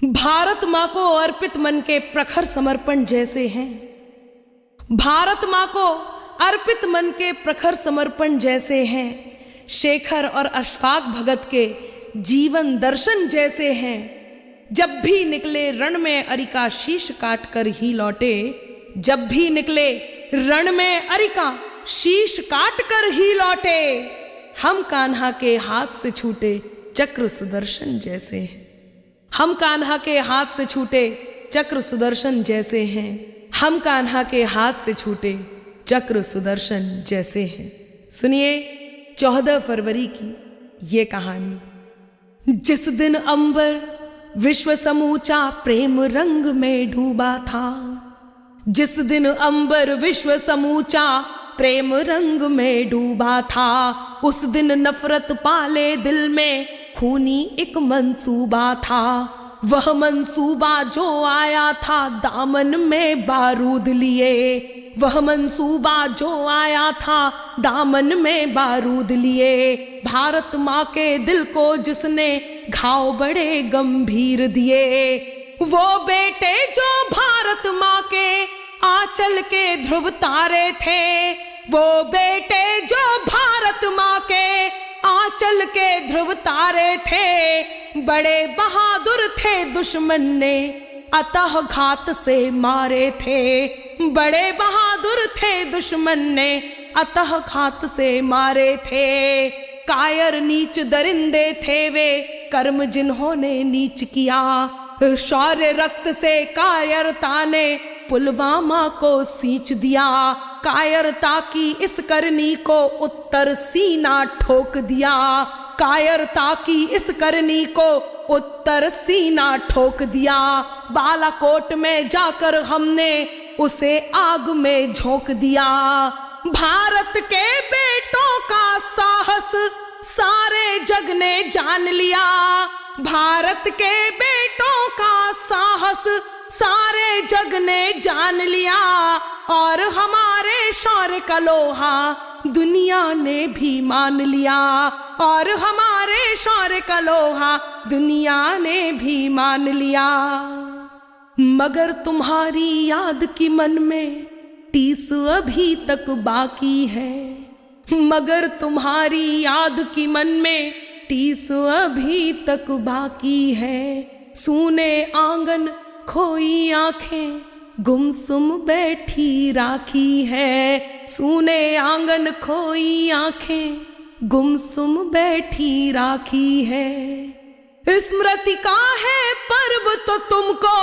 भारत माँ को अर्पित मन के प्रखर समर्पण जैसे हैं। भारत माँ को अर्पित मन के प्रखर समर्पण जैसे हैं। शेखर और अशफाक भगत के जीवन दर्शन जैसे हैं। जब भी निकले रण में अरिका शीश काट कर ही लौटे। जब भी निकले रण में अरिका शीश काट कर ही लौटे। हम कान्हा के हाथ से छूटे चक्र सुदर्शन जैसे हैं। हम कान्हा के हाथ से छूटे चक्र सुदर्शन जैसे हैं। हम कान्हा के हाथ से छूटे चक्र सुदर्शन जैसे हैं। सुनिए 14 फरवरी की ये कहानी। जिस दिन अंबर विश्व समूचा प्रेम रंग में डूबा था। जिस दिन अंबर विश्व समूचा प्रेम रंग में डूबा था। उस दिन नफरत पाले दिल में खूनी एक मंसूबा था। वह मंसूबा जो आया था दामन में बारूद लिए। वह मंसूबा जो आया था दामन में बारूद लिए। भारत माँ के दिल को जिसने घाव बड़े गंभीर दिए। वो बेटे जो भारत माँ के आंचल के ध्रुव तारे थे। वो बेटे जो भारत माँ के आंचल के ध्रुव तारे थे। बड़े बहादुर थे दुश्मन ने अतः घात से मारे थे। बड़े बहादुर थे दुश्मन ने अतः घात से मारे थे। कायर नीच दरिंदे थे वे कर्म जिन्होंने नीच किया। शौर्य रक्त से कायरता ने पुलवामा को सींच दिया। कायरता की इस करनी को उत्तर सीना ठोक दिया। कायरता की इस करनी को उत्तर सीना ठोक दिया। बालाकोट में जाकर हमने उसे आग में झोंक दिया। भारत के बेटों का साहस सारे जग ने जान लिया। भारत के बेटों का साहस सारे जग ने जान लिया। और हमारे शौर्य का लोहा दुनिया ने भी मान लिया। और हमारे शौर्य का लोहा दुनिया ने भी मान लिया। मगर तुम्हारी याद की मन में टीस अभी तक बाकी है। मगर तुम्हारी याद की मन में टीस अभी तक बाकी है। सूने आंगन खोई आंखें गुमसुम बैठी राखी है। सूने आंगन खोई आंखें गुमसुम बैठी राखी है। स्मृति का है पर्व तो तुमको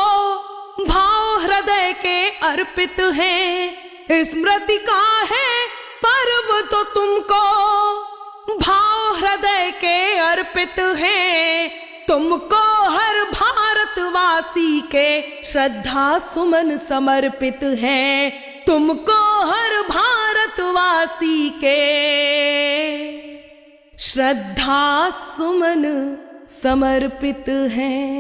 भाव हृदय के अर्पित है। स्मृति का है पर्व तो तुमको भाव हृदय के अर्पित है। तुमको हर भारतवासी के श्रद्धा सुमन समर्पित है। तुमको हर भारतवासी के श्रद्धा सुमन समर्पित है।